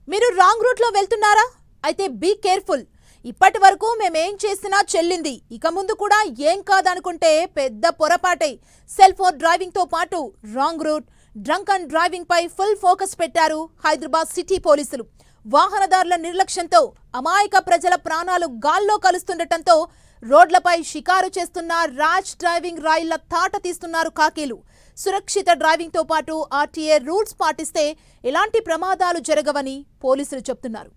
మీరు wrong route లో వెళ్తున్నారా? అయితే బీ కేర్ఫుల్. ఇప్పటి వరకు మేమేం చేసినా చెల్లింది, ఇక ముందు కూడా ఏం కాదనుకుంటే పెద్ద పొరపాటే. సెల్ ఫోన్ డ్రైవింగ్ తో పాటు wrong route, drunk and driving పై ఫుల్ ఫోకస్ పెట్టారు హైదరాబాద్ సిటీ పోలీసులు. వాహనదారుల నిర్లక్ష్యంతో అమాయక ప్రజల ప్రాణాలు గాల్లో కలుస్తుండటంతో రోడ్లపై షికారు చేస్తున్న ర్యాష్ డ్రైవింగ్ రాయిళ్ల తాట తీస్తున్నారు కాకీలు. సురక్షిత డ్రైవింగ్ తో పాటు ఆర్టీఏ రూల్స్ పాటిస్తే ఎలాంటి ప్రమాదాలు జరగవని పోలీసులు చెప్తున్నారు.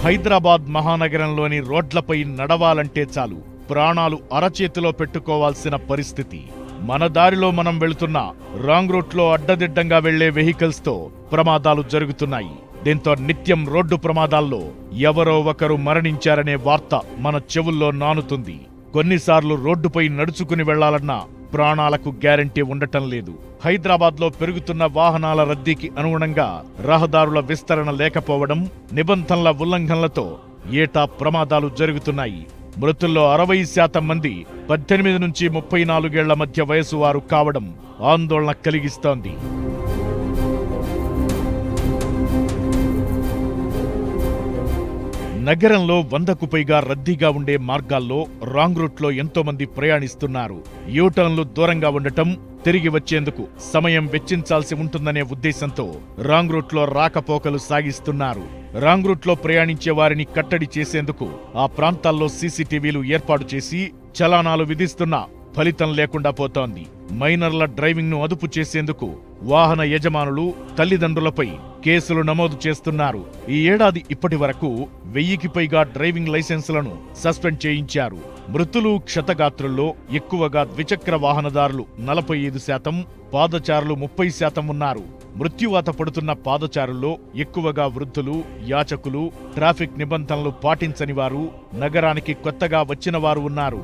హైదరాబాద్ మహానగరంలోని రోడ్లపై నడవాలంటే చాలు ప్రాణాలు అరచేతిలో పెట్టుకోవాల్సిన పరిస్థితి. మన దారిలో మనం వెళుతున్న రాంగ్ రూట్లో అడ్డదిడ్డంగా వెళ్లే వెహికల్స్ తో ప్రమాదాలు జరుగుతున్నాయి. దీంతో నిత్యం రోడ్డు ప్రమాదాల్లో ఎవరో ఒకరు మరణించారనే వార్త మన చెవుల్లో నానుతుంది. కొన్నిసార్లు రోడ్డుపై నడుచుకుని వెళ్లాలన్నా ప్రాణాలకు గ్యారంటీ ఉండటం లేదు. హైదరాబాద్లో పెరుగుతున్న వాహనాల రద్దీకి అనుగుణంగా రహదారుల విస్తరణ లేకపోవడం, నిబంధనల ఉల్లంఘనలతో ఏటా ప్రమాదాలు జరుగుతున్నాయి. మృతుల్లో 60% మంది 18 నుంచి 34 ఏళ్ల మధ్య వయసు వారు కావడం ఆందోళన కలిగిస్తోంది. నగరంలో 100కు పైగా రద్దీగా ఉండే మార్గాల్లో రాంగ్ రూట్లో ఎంతో మంది ప్రయాణిస్తున్నారు. యూటర్న్లు దూరంగా ఉండటం, తిరిగి వచ్చేందుకు సమయం వెచ్చించాల్సి ఉంటుందనే ఉద్దేశంతో రాంగ్ రూట్లో రాకపోకలు సాగిస్తున్నారు. రాంగ్ రూట్లో ప్రయాణించే వారిని కట్టడి చేసేందుకు ఆ ప్రాంతాల్లో సీసీటీవీలు ఏర్పాటు చేసి చలానాలు విధిస్తున్నా ఫలితం లేకుండా పోతోంది. మైనర్ల డ్రైవింగ్ ను అదుపు చేసేందుకు వాహన యజమానులు, తల్లిదండ్రులపై కేసులు నమోదు చేస్తున్నారు. ఈ ఏడాది ఇప్పటి వరకు 1000కి పైగా డ్రైవింగ్ లైసెన్సులను సస్పెండ్ చేయించారు. మృతులు, క్షతగాత్రుల్లో ఎక్కువగా ద్విచక్ర వాహనదారులు 45%, పాదచారులు 30% ఉన్నారు. మృత్యువాత పడుతున్న పాదచారుల్లో ఎక్కువగా వృద్ధులు, యాచకులు, ట్రాఫిక్ నిబంధనలు పాటించని వారు, నగరానికి కొత్తగా వచ్చిన వారు ఉన్నారు.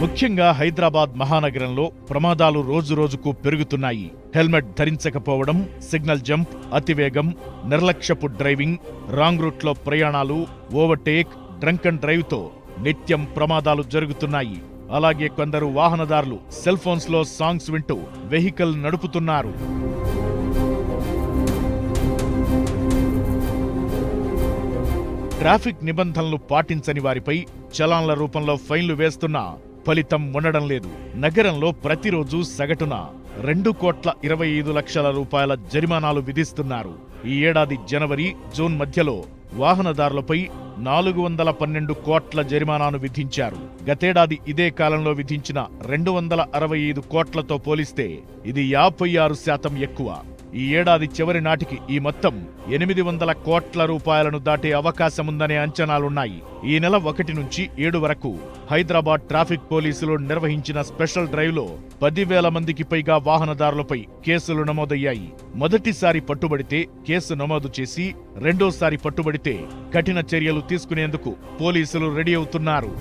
ముఖ్యంగా హైదరాబాద్ మహానగరంలో ప్రమాదాలు రోజురోజుకు పెరుగుతున్నాయి. హెల్మెట్ ధరించకపోవడం, సిగ్నల్ జంప్, అతివేగం, నిర్లక్ష్యపు డ్రైవింగ్, రాంగ్ రూట్లో ప్రయాణాలు, ఓవర్టేక్, డ్రంక్ అండ్ డ్రైవ్ తో నిత్యం ప్రమాదాలు జరుగుతున్నాయి. అలాగే కొందరు వాహనదారులు సెల్ ఫోన్స్ లో సాంగ్స్ వింటూ వెహికల్ నడుపుతున్నారు. ట్రాఫిక్ నిబంధనలు పాటించని వారిపై చలాన్ల రూపంలో ఫైన్లు వేస్తున్నా ఫలితం ఉండడం లేదు. నగరంలో ప్రతిరోజు సగటున 2,25 లక్షల రూపాయల జరిమానాలు విధిస్తున్నారు. ఈ ఏడాది జనవరి, జూన్ మధ్యలో వాహనదారులపై 412 కోట్ల జరిమానాను విధించారు. గతేడాది ఇదే కాలంలో విధించిన 265 కోట్లతో పోలిస్తే ఇది 56% ఎక్కువ. ఈ ఏడాది చివరి నాటికి ఈ మొత్తం 800 కోట్ల రూపాయలను దాటే అవకాశముందనే అంచనాలున్నాయి. ఈ నెల 1 నుంచి 7 వరకు హైదరాబాద్ ట్రాఫిక్ పోలీసులు నిర్వహించిన స్పెషల్ డ్రైవ్లో 10,000 మందికి పైగా వాహనదారులపై కేసులు నమోదయ్యాయి. మొదటిసారి పట్టుబడితే కేసు నమోదు చేసి, రెండోసారి పట్టుబడితే కఠిన చర్యలు తీసుకునేందుకు పోలీసులు రెడీ అవుతున్నారు.